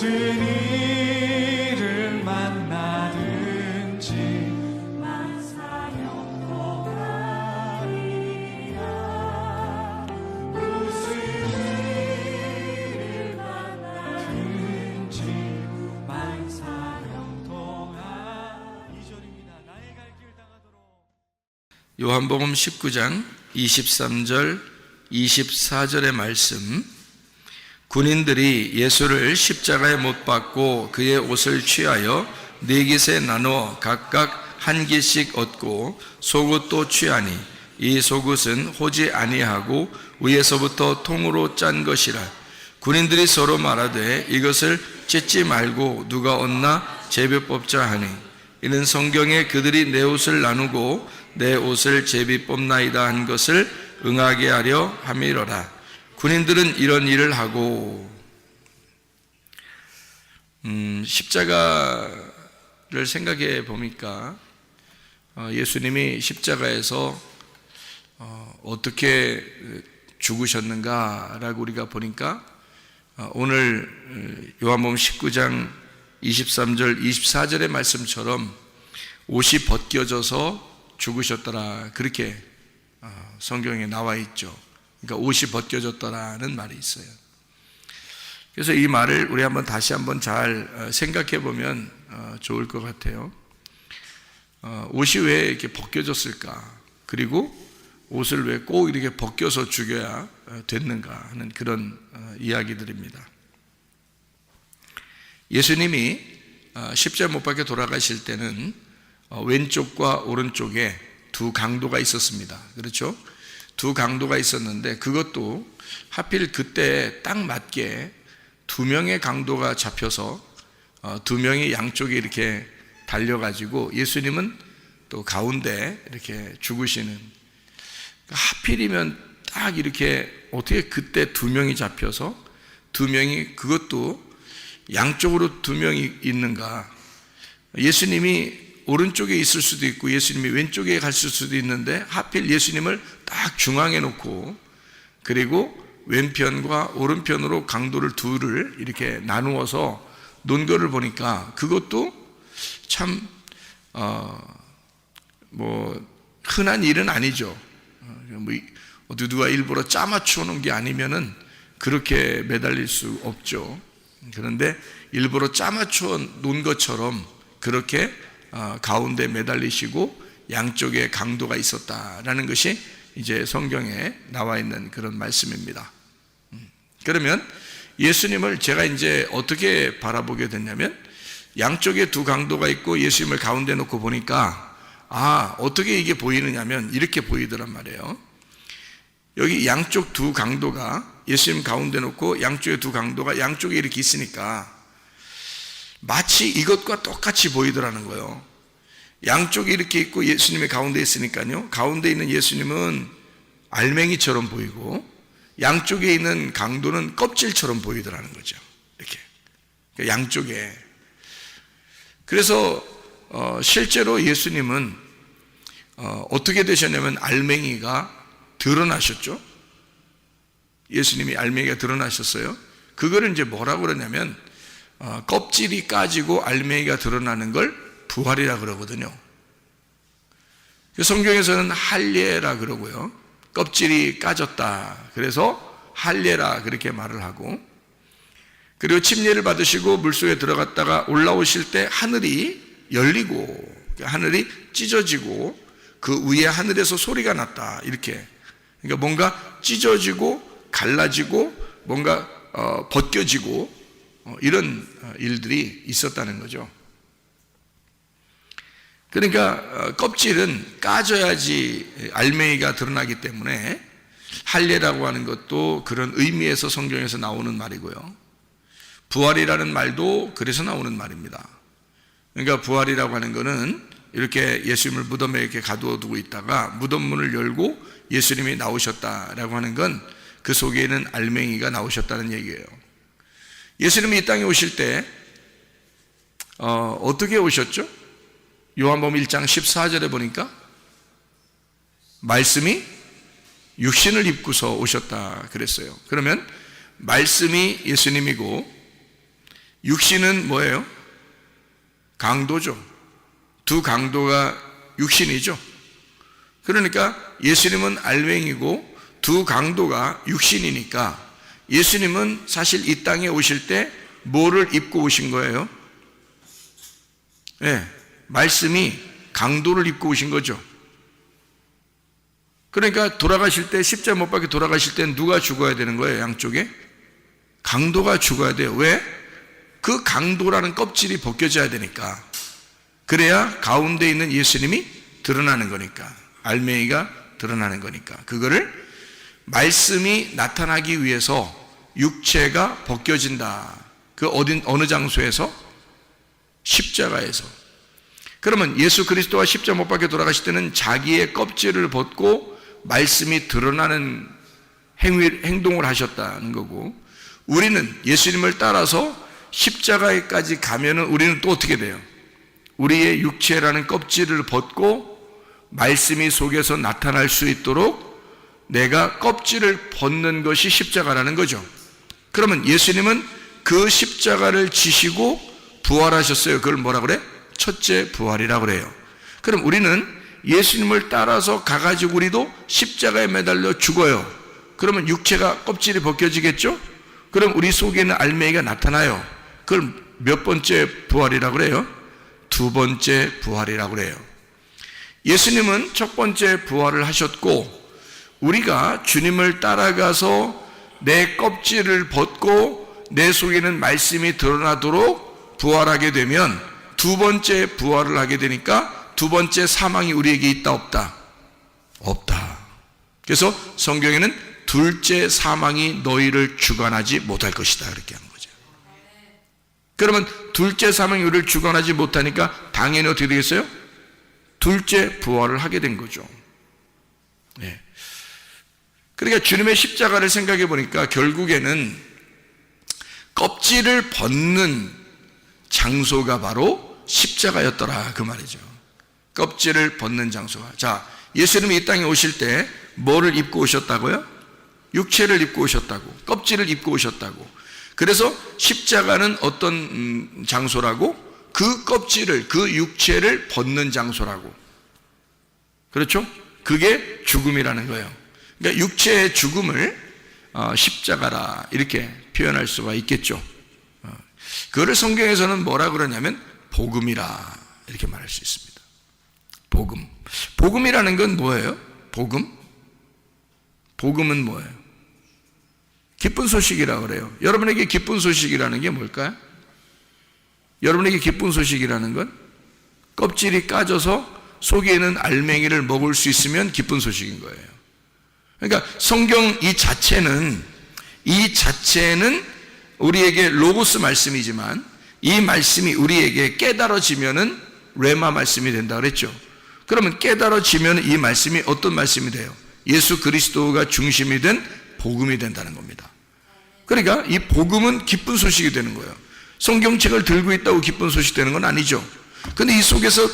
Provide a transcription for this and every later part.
무슨 일을 만나든지 만사형통하리라. 무슨 일을 만나든지 만사형통하리라. 2절입니다. 나의 갈 길 당하도록. 요한복음 19장 23절 24절의 말씀, 군인들이 예수를 십자가에 못 박고 그의 옷을 취하여 네 깃에 나누어 각각 한 깃씩 얻고 속옷도 취하니 이 속옷은 호지 아니하고 위에서부터 통으로 짠 것이라. 군인들이 서로 말하되 이것을 찢지 말고 누가 얻나 제비 뽑자 하니 이는 성경에 그들이 내 옷을 나누고 내 옷을 제비 뽑나이다 한 것을 응하게 하려 함이로라. 군인들은 이런 일을 하고 십자가를 생각해 보니까 예수님이 십자가에서 어떻게 죽으셨는가라고 우리가 보니까 오늘 요한복음 19장 23절 24절의 말씀처럼 옷이 벗겨져서 죽으셨더라, 그렇게 성경에 나와 있죠. 그러니까 옷이 벗겨졌더라는 말이 있어요. 그래서 이 말을 우리 다시 한번 잘 생각해 보면 좋을 것 같아요. 옷이 왜 이렇게 벗겨졌을까? 그리고 옷을 왜 꼭 이렇게 벗겨서 죽여야 됐는가 하는 그런 이야기들입니다. 예수님이 십자가 못 박혀 돌아가실 때는 왼쪽과 오른쪽에 두 강도가 있었습니다. 그렇죠? 두 강도가 있었는데 그것도 하필 그때 딱 맞게 두 명의 강도가 잡혀서 두 명이 양쪽에 이렇게 달려가지고 예수님은 또 가운데 이렇게 죽으시는, 하필이면 딱 이렇게 어떻게 그때 두 명이 잡혀서 두 명이, 그것도 양쪽으로 두 명이 있는가? 예수님이 오른쪽에 있을 수도 있고 예수님이 왼쪽에 갔을 수도 있는데 하필 예수님을 딱 중앙에 놓고 그리고 왼편과 오른편으로 강도를 둘을 이렇게 나누어서 놓은 거를 보니까 그것도 참 흔한 일은 아니죠. 누가 일부러 짜맞춰 놓은 게 아니면은 그렇게 매달릴 수 없죠. 그런데 일부러 짜맞춰 놓은 것처럼 그렇게 가운데 매달리시고 양쪽에 강도가 있었다라는 것이 이제 성경에 나와 있는 그런 말씀입니다. 그러면 예수님을 제가 이제 어떻게 바라보게 됐냐면, 양쪽에 두 강도가 있고 예수님을 가운데 놓고 보니까 어떻게 이게 보이느냐면 이렇게 보이더란 말이에요. 여기 양쪽 두 강도가 예수님 가운데 놓고 양쪽에 두 강도가 양쪽에 이렇게 있으니까 마치 이것과 똑같이 보이더라는 거예요. 양쪽에 이렇게 있고 예수님의 가운데 있으니까요, 가운데 있는 예수님은 알맹이처럼 보이고 양쪽에 있는 강도는 껍질처럼 보이더라는 거죠. 이렇게 양쪽에. 그래서 실제로 예수님은 어떻게 되셨냐면 알맹이가 드러나셨죠. 예수님이 알맹이가 드러나셨어요. 그거를 이제 뭐라고 그러냐면 껍질이 까지고 알맹이가 드러나는 걸 부활이라 그러거든요. 성경에서는 할례라 그러고요, 껍질이 까졌다 그래서 할례라 그렇게 말을 하고, 그리고 침례를 받으시고 물속에 들어갔다가 올라오실 때 하늘이 열리고 하늘이 찢어지고 그 위에 하늘에서 소리가 났다, 이렇게. 그러니까 뭔가 찢어지고 갈라지고 뭔가 벗겨지고 이런 일들이 있었다는 거죠. 그러니까 껍질은 까져야지 알맹이가 드러나기 때문에 할례라고 하는 것도 그런 의미에서 성경에서 나오는 말이고요, 부활이라는 말도 그래서 나오는 말입니다. 그러니까 부활이라고 하는 것은 이렇게 예수님을 무덤에 이렇게 가두어두고 있다가 무덤 문을 열고 예수님이 나오셨다라고 하는 건 그 속에는 알맹이가 나오셨다는 얘기예요. 예수님이 이 땅에 오실 때 어떻게 오셨죠? 요한복음 1장 14절에 보니까 말씀이 육신을 입고서 오셨다 그랬어요. 그러면 말씀이 예수님이고 육신은 뭐예요? 강도죠. 두 강도가 육신이죠. 그러니까 예수님은 알맹이고 두 강도가 육신이니까 예수님은 사실 이 땅에 오실 때 뭐를 입고 오신 거예요? 네, 말씀이 강도를 입고 오신 거죠. 그러니까 돌아가실 때 십자가 못 박혀 돌아가실 때 누가 죽어야 되는 거예요? 양쪽에? 강도가 죽어야 돼요. 왜? 그 강도라는 껍질이 벗겨져야 되니까. 그래야 가운데 있는 예수님이 드러나는 거니까. 알맹이가 드러나는 거니까. 그거를 말씀이 나타나기 위해서 육체가 벗겨진다. 그 어느 장소에서? 십자가에서. 그러면 예수 그리스도가 십자가 못 박혀 돌아가실 때는 자기의 껍질을 벗고 말씀이 드러나는 행동을 하셨다는 거고, 우리는 예수님을 따라서 십자가에까지 가면은 우리는 또 어떻게 돼요? 우리의 육체라는 껍질을 벗고 말씀이 속에서 나타날 수 있도록 내가 껍질을 벗는 것이 십자가라는 거죠. 그러면 예수님은 그 십자가를 지시고 부활하셨어요. 그걸 뭐라 그래? 첫째 부활이라고 그래요. 그럼 우리는 예수님을 따라서 가가지고 우리도 십자가에 매달려 죽어요. 그러면 육체가 껍질이 벗겨지겠죠? 그럼 우리 속에는 알맹이가 나타나요. 그걸 몇 번째 부활이라고 그래요? 두 번째 부활이라고 그래요. 예수님은 첫 번째 부활을 하셨고, 우리가 주님을 따라가서 내 껍질을 벗고 내 속에는 말씀이 드러나도록 부활하게 되면 두 번째 부활을 하게 되니까 두 번째 사망이 우리에게 있다 없다? 없다. 그래서 성경에는 둘째 사망이 너희를 주관하지 못할 것이다 이렇게 한 거죠. 그러면 둘째 사망이 우리를 주관하지 못하니까 당연히 어떻게 되겠어요? 둘째 부활을 하게 된 거죠. 네. 그러니까 주님의 십자가를 생각해 보니까 결국에는 껍질을 벗는 장소가 바로 십자가였더라 그 말이죠. 껍질을 벗는 장소가. 자, 예수님이 이 땅에 오실 때 뭐를 입고 오셨다고요? 육체를 입고 오셨다고, 껍질을 입고 오셨다고. 그래서 십자가는 어떤 장소라고? 그 껍질을, 그 육체를 벗는 장소라고. 그렇죠? 그게 죽음이라는 거예요. 그러니까 육체의 죽음을 십자가라 이렇게 표현할 수가 있겠죠. 그거를 성경에서는 뭐라 그러냐면 복음이라 이렇게 말할 수 있습니다. 복음. 복음이라는 건 뭐예요? 복음? 복음은 뭐예요? 기쁜 소식이라고 그래요. 여러분에게 기쁜 소식이라는 게 뭘까요? 여러분에게 기쁜 소식이라는 건 껍질이 까져서 속에 있는 알맹이를 먹을 수 있으면 기쁜 소식인 거예요. 그러니까 성경 이 자체는 우리에게 로고스 말씀이지만 이 말씀이 우리에게 깨달아지면은 레마 말씀이 된다 그랬죠. 그러면 깨달아지면 이 말씀이 어떤 말씀이 돼요? 예수 그리스도가 중심이 된 복음이 된다는 겁니다. 그러니까 이 복음은 기쁜 소식이 되는 거예요. 성경책을 들고 있다고 기쁜 소식 되는 건 아니죠. 근데 이 속에서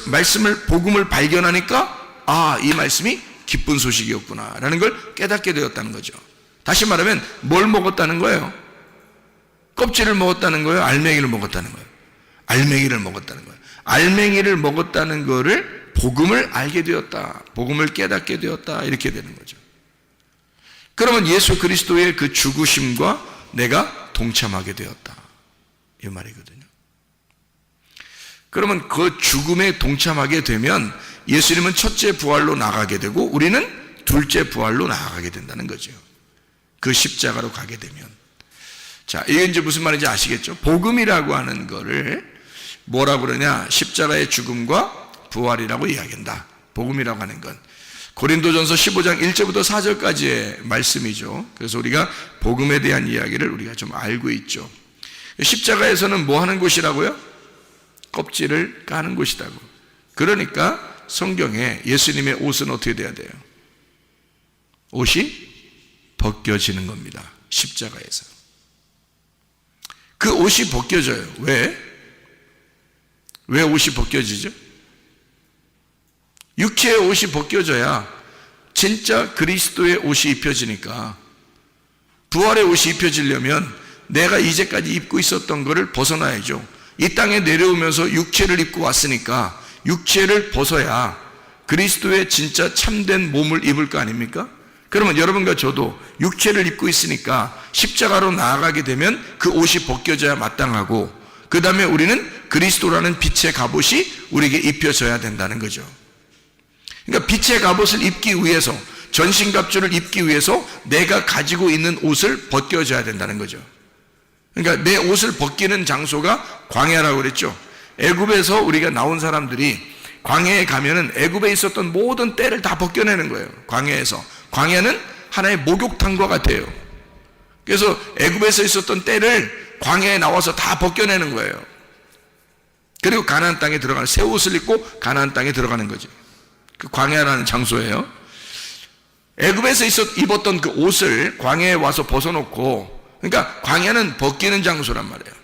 복음을 발견하니까 이 말씀이 기쁜 소식이었구나 라는 걸 깨닫게 되었다는 거죠. 다시 말하면 뭘 먹었다는 거예요? 껍질을 먹었다는 거예요? 알맹이를 먹었다는 거예요? 알맹이를 먹었다는 거예요. 알맹이를 먹었다는 거를 복음을 알게 되었다, 복음을 깨닫게 되었다 이렇게 되는 거죠. 그러면 예수 그리스도의 그 죽으심과 내가 동참하게 되었다 이 말이거든요. 그러면 그 죽음에 동참하게 되면 예수님은 첫째 부활로 나가게 되고 우리는 둘째 부활로 나아가게 된다는 거죠. 그 십자가로 가게 되면. 자, 이게 이제 무슨 말인지 아시겠죠? 복음이라고 하는 거를 뭐라고 그러냐? 십자가의 죽음과 부활이라고 이야기한다. 복음이라고 하는 건 고린도전서 15장 1절부터 4절까지의 말씀이죠. 그래서 우리가 복음에 대한 이야기를 우리가 좀 알고 있죠. 십자가에서는 뭐 하는 곳이라고요? 껍질을 까는 곳이라고. 그러니까 성경에 예수님의 옷은 어떻게 돼야 돼요? 옷이 벗겨지는 겁니다. 십자가에서. 그 옷이 벗겨져요. 왜? 왜 옷이 벗겨지죠? 육체의 옷이 벗겨져야 진짜 그리스도의 옷이 입혀지니까, 부활의 옷이 입혀지려면 내가 이제까지 입고 있었던 것을 벗어나야죠. 이 땅에 내려오면서 육체를 입고 왔으니까 육체를 벗어야 그리스도의 진짜 참된 몸을 입을 거 아닙니까? 그러면 여러분과 저도 육체를 입고 있으니까 십자가로 나아가게 되면 그 옷이 벗겨져야 마땅하고, 그 다음에 우리는 그리스도라는 빛의 갑옷이 우리에게 입혀져야 된다는 거죠. 그러니까 빛의 갑옷을 입기 위해서, 전신갑주를 입기 위해서 내가 가지고 있는 옷을 벗겨져야 된다는 거죠. 그러니까 내 옷을 벗기는 장소가 광야라고 그랬죠. 애굽에서 우리가 나온 사람들이 광야에 가면은 애굽에 있었던 모든 때를 다 벗겨내는 거예요. 광야에서. 광야는 하나의 목욕탕과 같아요. 그래서 애굽에서 있었던 때를 광야에 나와서 다 벗겨내는 거예요. 그리고 가나안 땅에 들어가는, 새 옷을 입고 가나안 땅에 들어가는 거죠. 그 광야라는 장소예요. 애굽에서 입었던 그 옷을 광야에 와서 벗어놓고, 그러니까 광야는 벗기는 장소란 말이에요.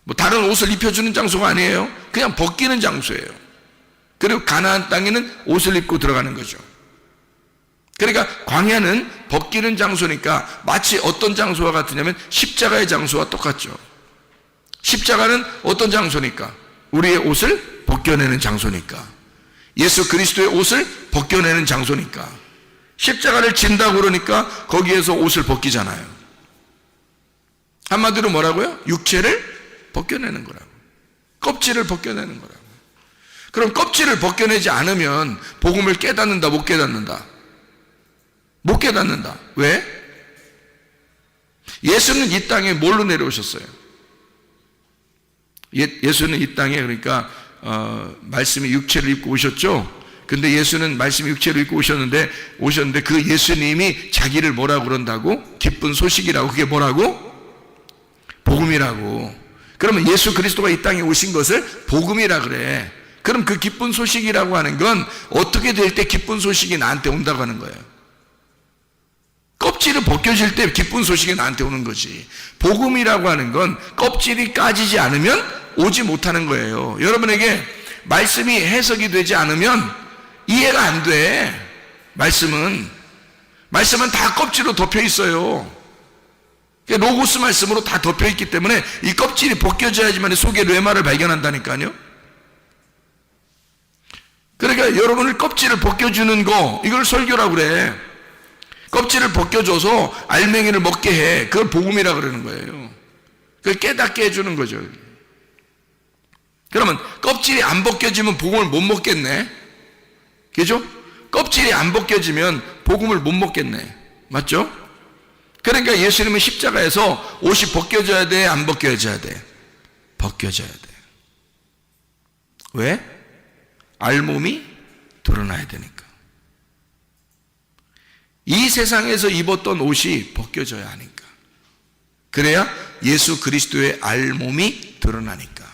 뭐 다른 옷을 입혀주는 장소가 아니에요. 그냥 벗기는 장소예요. 그리고 가나안 땅에는 옷을 입고 들어가는 거죠. 그러니까 광야는 벗기는 장소니까 마치 어떤 장소와 같으냐면 십자가의 장소와 똑같죠. 십자가는 어떤 장소니까? 우리의 옷을 벗겨내는 장소니까. 예수 그리스도의 옷을 벗겨내는 장소니까. 십자가를 진다고 그러니까 거기에서 옷을 벗기잖아요. 한마디로 뭐라고요? 육체를 벗겨내는 거라고. 껍질을 벗겨내는 거라고. 그럼 껍질을 벗겨내지 않으면 복음을 깨닫는다, 못 깨닫는다? 못 깨닫는다. 왜? 예수는 이 땅에 뭘로 내려오셨어요? 예수는 이 땅에, 그러니까 말씀이 육체를 입고 오셨죠. 근데 예수는 말씀이 육체를 입고 오셨는데 그 예수님이 자기를 뭐라고 그런다고? 기쁜 소식이라고. 그게 뭐라고? 복음이라고. 그러면 예수 그리스도가 이 땅에 오신 것을 복음이라 그래. 그럼 그 기쁜 소식이라고 하는 건 어떻게 될 때 기쁜 소식이 나한테 온다고 하는 거예요? 껍질이 벗겨질 때 기쁜 소식이 나한테 오는 거지. 복음이라고 하는 건 껍질이 까지지 않으면 오지 못하는 거예요. 여러분에게 말씀이 해석이 되지 않으면 이해가 안 돼. 말씀은 다 껍질로 덮여 있어요. 로고스 말씀으로 다 덮여 있기 때문에 이 껍질이 벗겨져야지만 속의 뇌마를 발견한다니까요. 그러니까 여러분을 껍질을 벗겨주는 거, 이걸 설교라고 그래. 껍질을 벗겨줘서 알맹이를 먹게 해. 그걸 복음이라 그러는 거예요. 그걸 깨닫게 해주는 거죠. 그러면 껍질이 안 벗겨지면 복음을 못 먹겠네. 그죠? 껍질이 안 벗겨지면 복음을 못 먹겠네. 맞죠? 그러니까 예수님은 십자가에서 옷이 벗겨져야 돼, 안 벗겨져야 돼? 벗겨져야 돼. 왜? 알몸이 드러나야 되니까. 이 세상에서 입었던 옷이 벗겨져야 하니까. 그래야 예수 그리스도의 알몸이 드러나니까.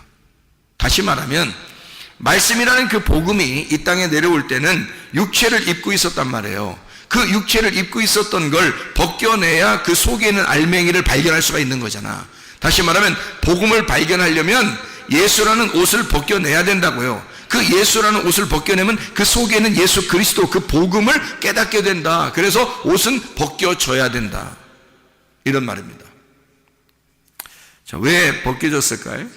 다시 말하면 말씀이라는 그 복음이 이 땅에 내려올 때는 육체를 입고 있었단 말이에요. 그 육체를 입고 있었던 걸 벗겨내야 그 속에 있는 알맹이를 발견할 수가 있는 거잖아. 다시 말하면 복음을 발견하려면 예수라는 옷을 벗겨내야 된다고요. 그 예수라는 옷을 벗겨내면 그 속에 있는 예수 그리스도, 그 복음을 깨닫게 된다. 그래서 옷은 벗겨져야 된다. 이런 말입니다. 자, 왜 벗겨졌을까요?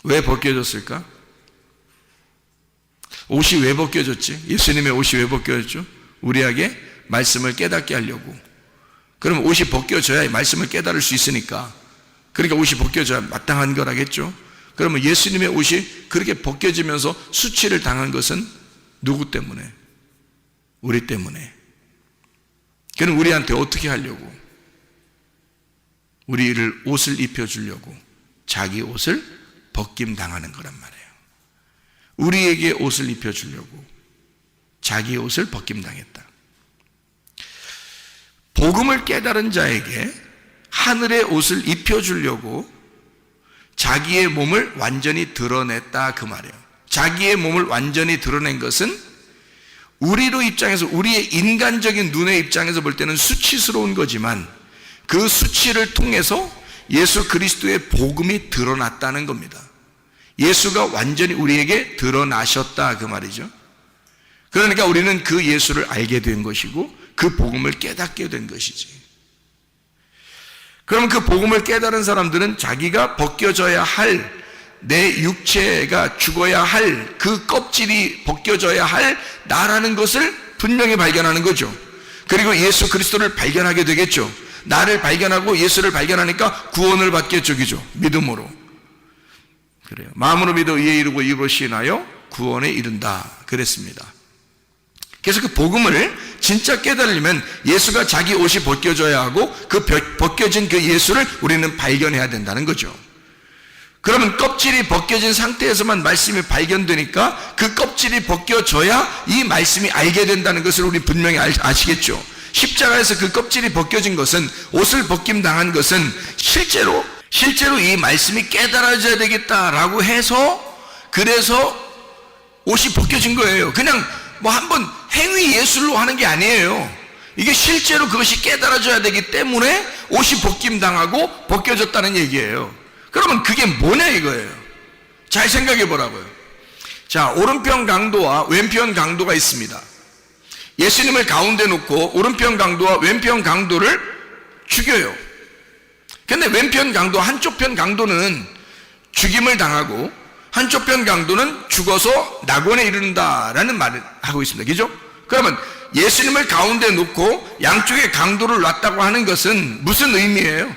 왜 벗겨졌을까? 옷이 왜 벗겨졌지? 예수님의 옷이 왜 벗겨졌죠? 우리에게 말씀을 깨닫게 하려고. 그럼 옷이 벗겨져야 말씀을 깨달을 수 있으니까. 그러니까 옷이 벗겨져야 마땅한 거라겠죠? 그러면 예수님의 옷이 그렇게 벗겨지면서 수치를 당한 것은 누구 때문에? 우리 때문에. 그럼 우리한테 어떻게 하려고? 우리를 옷을 입혀주려고 자기 옷을 벗김 당하는 거란 말이에요. 우리에게 옷을 입혀주려고 자기 옷을 벗김 당했다. 복음을 깨달은 자에게 하늘의 옷을 입혀주려고 자기의 몸을 완전히 드러냈다, 그 말이에요. 자기의 몸을 완전히 드러낸 것은 우리로 입장에서, 우리의 인간적인 눈의 입장에서 볼 때는 수치스러운 거지만 그 수치를 통해서 예수 그리스도의 복음이 드러났다는 겁니다. 예수가 완전히 우리에게 드러나셨다, 그 말이죠. 그러니까 우리는 그 예수를 알게 된 것이고 그 복음을 깨닫게 된 것이지. 그러면 그 복음을 깨달은 사람들은 자기가 벗겨져야 할, 내 육체가 죽어야 할, 그 껍질이 벗겨져야 할 나라는 것을 분명히 발견하는 거죠. 그리고 예수 그리스도를 발견하게 되겠죠. 나를 발견하고 예수를 발견하니까 구원을 받겠죠. 그죠? 믿음으로. 그래요. 마음으로 믿어 의에 이르고 입으로 시인하여 구원에 이른다. 그랬습니다. 그래서 그 복음을 진짜 깨달으려면 예수가 자기 옷이 벗겨져야 하고 그 벗겨진 그 예수를 우리는 발견해야 된다는 거죠. 그러면 껍질이 벗겨진 상태에서만 말씀이 발견되니까 그 껍질이 벗겨져야 이 말씀이 알게 된다는 것을 우리 분명히 아시겠죠. 십자가에서 그 껍질이 벗겨진 것은, 옷을 벗김 당한 것은 실제로 이 말씀이 깨달아져야 되겠다라고 해서, 그래서 옷이 벗겨진 거예요. 그냥 뭐 한번 행위 예술로 하는 게 아니에요. 이게 실제로 그것이 깨달아져야 되기 때문에 옷이 벗김 당하고 벗겨졌다는 얘기예요. 그러면 그게 뭐냐 이거예요. 잘 생각해 보라고요. 자, 오른편 강도와 왼편 강도가 있습니다. 예수님을 가운데 놓고 오른편 강도와 왼편 강도를 죽여요. 근데 왼편 강도, 한쪽 편 강도는 죽임을 당하고 한쪽 편 강도는 죽어서 낙원에 이른다라는 말을 하고 있습니다. 그죠? 그러면 예수님을 가운데 놓고 양쪽에 강도를 놨다고 하는 것은 무슨 의미예요?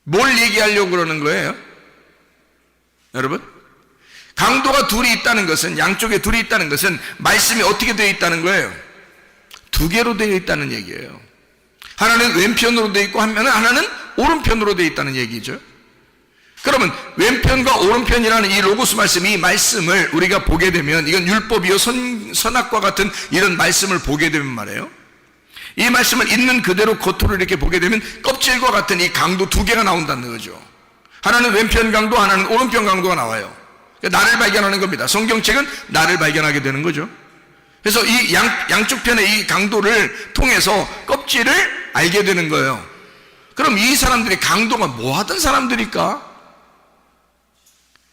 뭘 얘기하려고 그러는 거예요? 여러분? 강도가 둘이 있다는 것은, 양쪽에 둘이 있다는 것은 말씀이 어떻게 되어 있다는 거예요? 두 개로 되어 있다는 얘기예요. 하나는 왼편으로 되어 있고 하나는 오른편으로 되어 있다는 얘기죠. 그러면 왼편과 오른편이라는 이 로고스 말씀, 이 말씀을 우리가 보게 되면, 이건 율법이요 선악과 같은 이런 말씀을 보게 되면 말이에요, 이 말씀을 있는 그대로 겉으로 이렇게 보게 되면 껍질과 같은 이 강도 두 개가 나온다는 거죠. 하나는 왼편 강도, 하나는 오른편 강도가 나와요. 나를 발견하는 겁니다. 성경책은 나를 발견하게 되는 거죠. 그래서 이 양쪽 편의 이 강도를 통해서 껍질을 알게 되는 거예요. 그럼 이 사람들이 강도가 뭐 하던 사람들일까?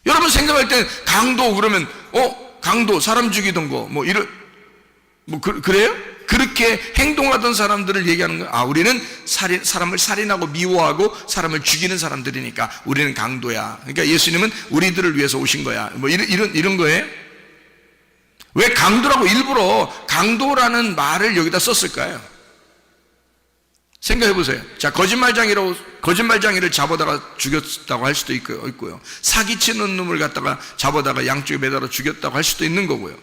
여러분 생각할 때 강도 그러면 강도 사람 죽이던 거 그래요? 그렇게 행동하던 사람들을 얘기하는 거예요. 아, 우리는 사람을 살인하고 미워하고 사람을 죽이는 사람들이니까 우리는 강도야. 그러니까 예수님은 우리들을 위해서 오신 거야. 이런 거예요? 왜 강도라고 일부러 강도라는 말을 여기다 썼을까요? 생각해 보세요. 자, 거짓말쟁이를 잡아다가 죽였다고 할 수도 있고요. 사기치는 놈을 갖다가 잡아다가 양쪽에 매달아 죽였다고 할 수도 있는 거고요.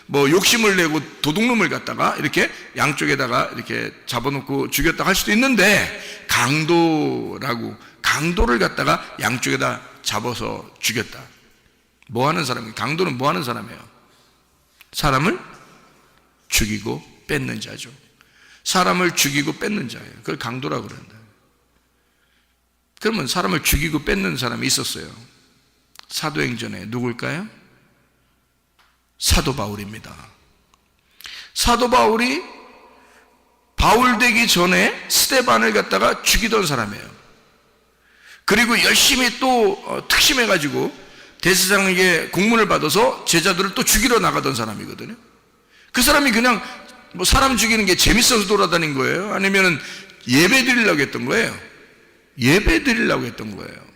뭐 욕심을 내고 도둑놈을 갖다가 이렇게 양쪽에다가 이렇게 잡아놓고 죽였다고 할 수도 있는데, 강도를 갖다가 양쪽에다 잡아서 죽였다. 뭐 하는 사람이에요? 강도는 뭐 하는 사람이에요? 사람을 죽이고 뺏는 자죠. 사람을 죽이고 뺏는 자예요. 그걸 강도라고 그런다. 그러면 사람을 죽이고 뺏는 사람이 있었어요. 사도행전에 누굴까요? 사도 바울입니다. 사도 바울이 바울 되기 전에 스데반을 갖다가 죽이던 사람이에요. 그리고 열심히 또 특심해가지고 대제사장에게 공문을 받아서 제자들을 또 죽이러 나가던 사람이거든요. 그 사람이 그냥 뭐 사람 죽이는 게 재밌어서 돌아다닌 거예요? 아니면은 예배 드리려고 했던 거예요? 예배 드리려고 했던 거예요.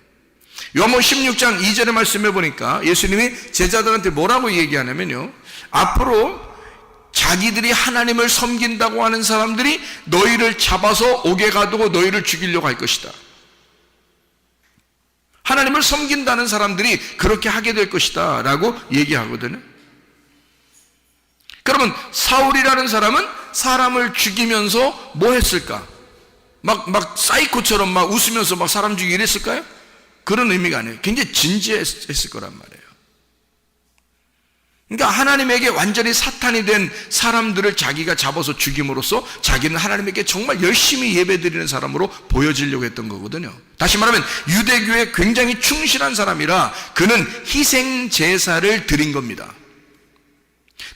요한복음 16장 2절의 말씀해 보니까 예수님이 제자들한테 뭐라고 얘기하냐면요, 앞으로 자기들이 하나님을 섬긴다고 하는 사람들이 너희를 잡아서 옥에 가두고 너희를 죽이려고 할 것이다. 하나님을 섬긴다는 사람들이 그렇게 하게 될 것이다 라고 얘기하거든요. 그러면 사울이라는 사람은 사람을 죽이면서 뭐 했을까? 막 사이코처럼 막 웃으면서 막 사람 죽이기 이랬을까요? 그런 의미가 아니에요. 굉장히 진지했을 거란 말이에요. 그러니까 하나님에게 완전히 사탄이 된 사람들을 자기가 잡아서 죽임으로써 자기는 하나님에게 정말 열심히 예배드리는 사람으로 보여지려고 했던 거거든요. 다시 말하면 유대교에 굉장히 충실한 사람이라 그는 희생 제사를 드린 겁니다.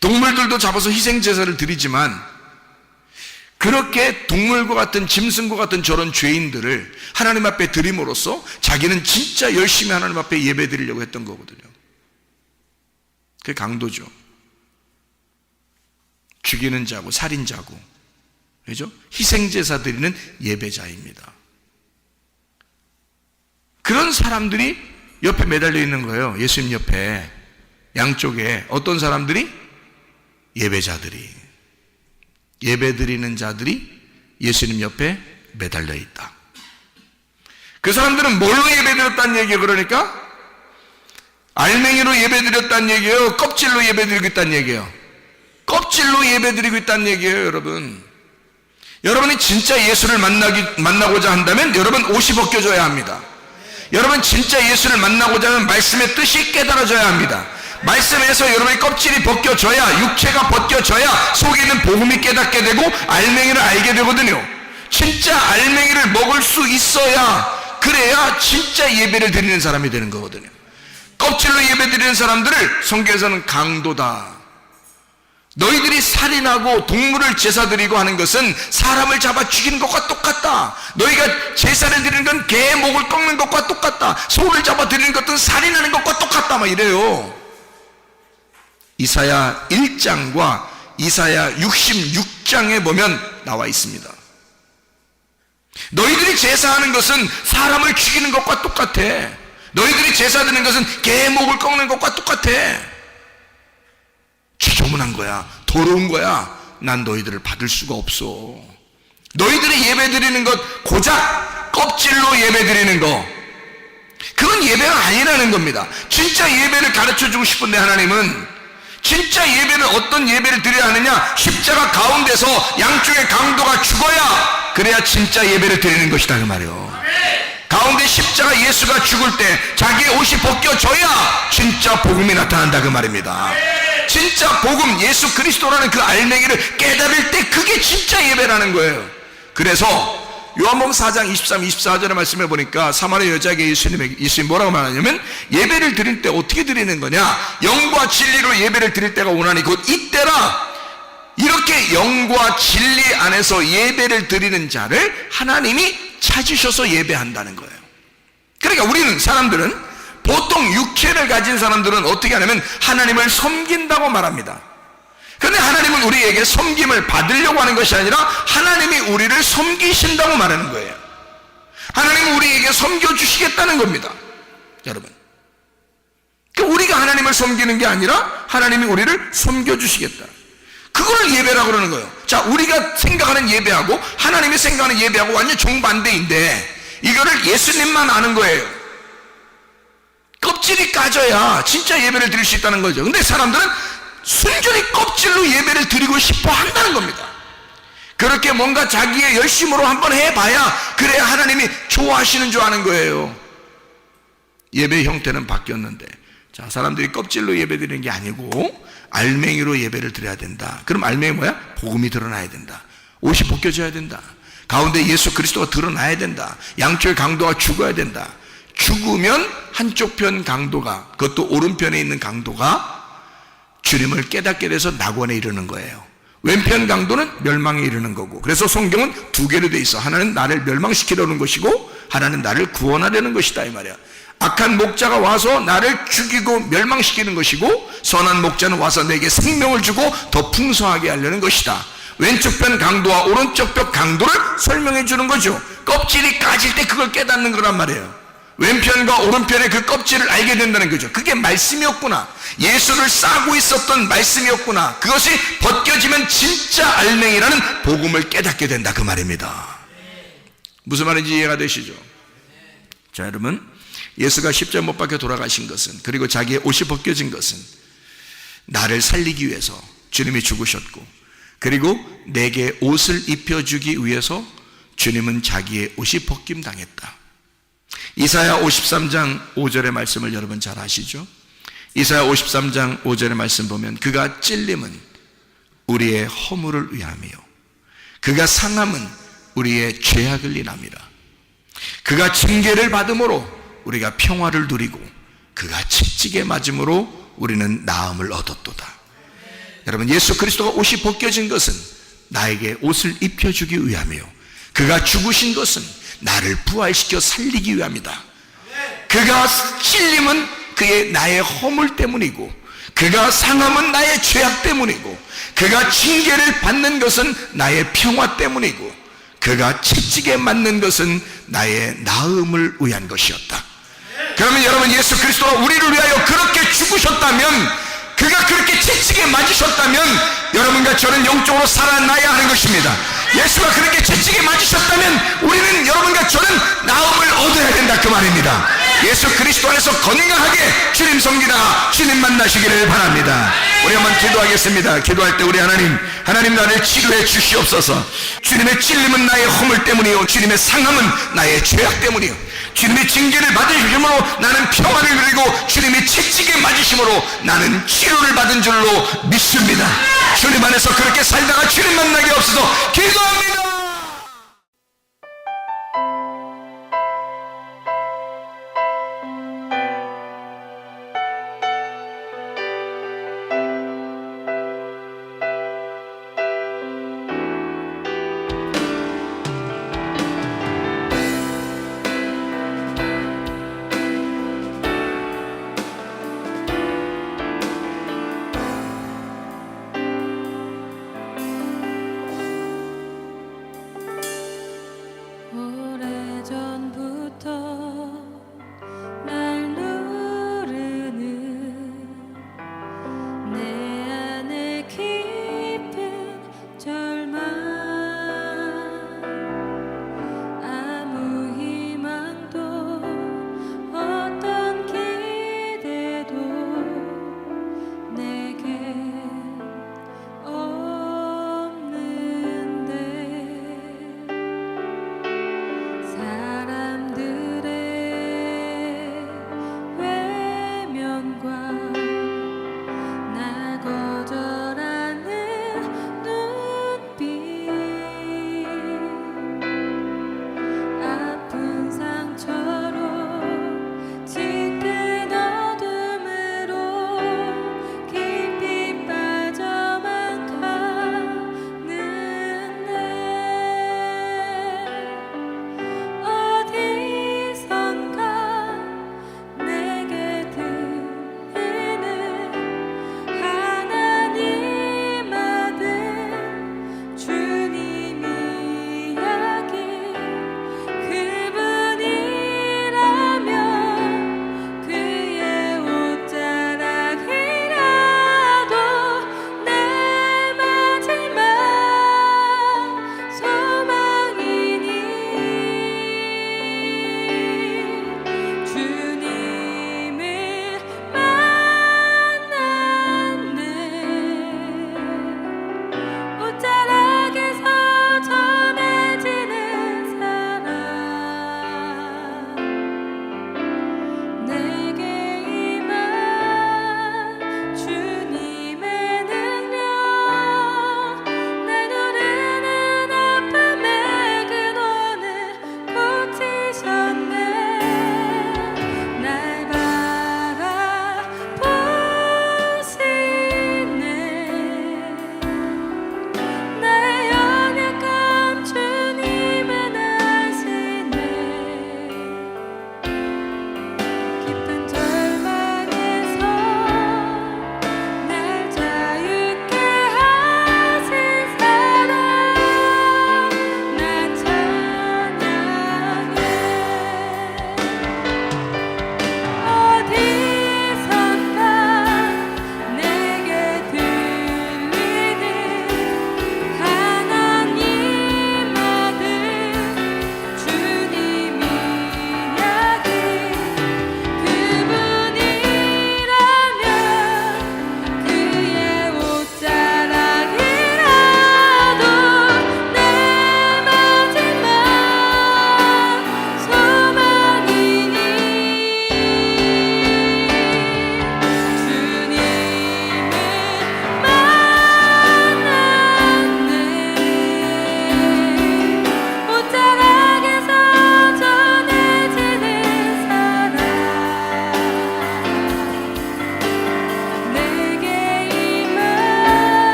동물들도 잡아서 희생 제사를 드리지만 그렇게 동물과 같은 짐승과 같은 저런 죄인들을 하나님 앞에 드림으로써 자기는 진짜 열심히 하나님 앞에 예배 드리려고 했던 거거든요. 그게 강도죠. 죽이는 자고 살인자고, 그죠? 희생제사 드리는 예배자입니다. 그런 사람들이 옆에 매달려 있는 거예요. 예수님 옆에 양쪽에 어떤 사람들이? 예배자들이, 예배 드리는 자들이 예수님 옆에 매달려 있다. 그 사람들은 뭘로 예배 드렸다는 얘기예요? 그러니까 알맹이로 예배 드렸다는 얘기예요? 껍질로 예배 드리고 있다는 얘기예요? 껍질로 예배 드리고 있다는 얘기예요. 여러분이 진짜 예수를 만나고자 한다면 여러분 옷이 벗겨져야 합니다. 여러분 진짜 예수를 만나고자 하면 말씀의 뜻이 깨달아져야 합니다. 말씀에서 여러분의 껍질이 벗겨져야, 육체가 벗겨져야 속에 있는 복음이 깨닫게 되고 알맹이를 알게 되거든요. 진짜 알맹이를 먹을 수 있어야, 그래야 진짜 예배를 드리는 사람이 되는 거거든요. 껍질로 예배 드리는 사람들을 성경에서는 강도다. 너희들이 살인하고 동물을 제사 드리고 하는 것은 사람을 잡아 죽이는 것과 똑같다. 너희가 제사를 드리는 건 개 목을 꺾는 것과 똑같다. 소를 잡아 드리는 것은 살인하는 것과 똑같다. 막 이래요. 이사야 1장과 이사야 66장에 보면 나와 있습니다. 너희들이 제사하는 것은 사람을 죽이는 것과 똑같아. 너희들이 제사 드리는 것은 개 목을 꺾는 것과 똑같아. 지저분한 거야, 더러운 거야. 난 너희들을 받을 수가 없어. 너희들이 예배 드리는 것, 고작 껍질로 예배 드리는 거, 그건 예배가 아니라는 겁니다. 진짜 예배를 가르쳐주고 싶은데 하나님은 진짜 예배는 어떤 예배를 드려야 하느냐? 십자가 가운데서 양쪽의 강도가 죽어야, 그래야 진짜 예배를 드리는 것이다 그 말이에요. 가운데 십자가 예수가 죽을 때 자기의 옷이 벗겨져야 진짜 복음이 나타난다 그 말입니다. 진짜 복음, 예수 그리스도라는 그 알맹이를 깨달을 때 그게 진짜 예배라는 거예요. 그래서 요한복음 4장 23, 24절의 말씀해 보니까 사마리아 여자에게 예수님이 뭐라고 말하냐면, 예배를 드릴 때 어떻게 드리는 거냐? 영과 진리로 예배를 드릴 때가 오나니 곧 이때라. 이렇게 영과 진리 안에서 예배를 드리는 자를 하나님이 찾으셔서 예배한다는 거예요. 그러니까 우리는 사람들은, 보통 육체를 가진 사람들은 어떻게 하냐면 하나님을 섬긴다고 말합니다. 그런데 하나님은 우리에게 섬김을 받으려고 하는 것이 아니라 하나님이 우리를 섬기신다고 말하는 거예요. 하나님은 우리에게 섬겨주시겠다는 겁니다. 여러분, 그러니까 우리가 하나님을 섬기는 게 아니라 하나님이 우리를 섬겨주시겠다. 그거를 예배라고 그러는 거예요. 자, 우리가 생각하는 예배하고 하나님이 생각하는 예배하고 완전 정반대인데, 이거를 예수님만 아는 거예요. 껍질이 까져야 진짜 예배를 드릴 수 있다는 거죠. 근데 사람들은 순전히 껍질로 예배를 드리고 싶어 한다는 겁니다. 그렇게 뭔가 자기의 열심으로 한번 해봐야 그래야 하나님이 좋아하시는 줄 아는 거예요. 예배 형태는 바뀌었는데, 자, 사람들이 껍질로 예배 드리는 게 아니고 알맹이로 예배를 드려야 된다. 그럼 알맹이 뭐야? 복음이 드러나야 된다. 옷이 벗겨져야 된다. 가운데 예수 그리스도가 드러나야 된다. 양쪽의 강도가 죽어야 된다. 죽으면 한쪽 편 강도가, 그것도 오른편에 있는 강도가 주님을 깨닫게 돼서 낙원에 이르는 거예요. 왼편 강도는 멸망에 이르는 거고. 그래서 성경은 두 개로 돼 있어. 하나는 나를 멸망시키려는 것이고 하나는 나를 구원하려는 것이다 이 말이야. 악한 목자가 와서 나를 죽이고 멸망시키는 것이고, 선한 목자는 와서 내게 생명을 주고 더 풍성하게 하려는 것이다. 왼쪽 편 강도와 오른쪽 편 강도를 설명해 주는 거죠. 껍질이 까질 때 그걸 깨닫는 거란 말이에요. 왼편과 오른편의 그 껍질을 알게 된다는 거죠. 그게 말씀이었구나. 예수를 싸고 있었던 말씀이었구나. 그것이 벗겨지면 진짜 알맹이라는 복음을 깨닫게 된다 그 말입니다. 무슨 말인지 이해가 되시죠? 자, 여러분, 예수가 십자가 못 박혀 돌아가신 것은, 그리고 자기의 옷이 벗겨진 것은 나를 살리기 위해서 주님이 죽으셨고, 그리고 내게 옷을 입혀주기 위해서 주님은 자기의 옷이 벗김당했다. 이사야 53장 5절의 말씀을 여러분 잘 아시죠? 이사야 53장 5절의 말씀 보면, 그가 찔림은 우리의 허물을 위함이요 그가 상함은 우리의 죄악을 인함이라. 그가 징계를 받음으로 우리가 평화를 누리고 그가 채찍에 맞음으로 우리는 나음을 얻었도다. 여러분, 예수 그리스도가 옷이 벗겨진 것은 나에게 옷을 입혀주기 위함이요 그가 죽으신 것은 나를 부활시켜 살리기 위함이다. 그가 찔림은 나의 허물 때문이고, 그가 상함은 나의 죄악 때문이고, 그가 징계를 받는 것은 나의 평화 때문이고, 그가 채찍에 맞는 것은 나의 나음을 위한 것이었다. 그러면 여러분, 예수 그리스도가 우리를 위하여 그렇게 죽으셨다면, 그가 그렇게 채찍에 맞으셨다면 여러분과 저는 영적으로 살아나야 하는 것입니다. 예수가 그렇게 채찍에 맞으셨다면 우리는, 여러분과 저는 나음을 얻어야 된다, 그 말입니다. 예수 그리스도 안에서 건강하게 주님 섬기다가 주님 만나시기를 바랍니다. 우리 한번 기도하겠습니다. 기도할 때 우리 하나님 나를 치료해 주시옵소서. 주님의 찔림은 나의 허물 때문이요, 주님의 상함은 나의 죄악 때문이요, 주님의 징계를 받으심으로 나는 평안을 누리고 주님의 채찍에 맞으심으로 나는 치료를 받은 줄로 믿습니다. 주님 안에서 그렇게 살다가 주님 만나게 없어서 기도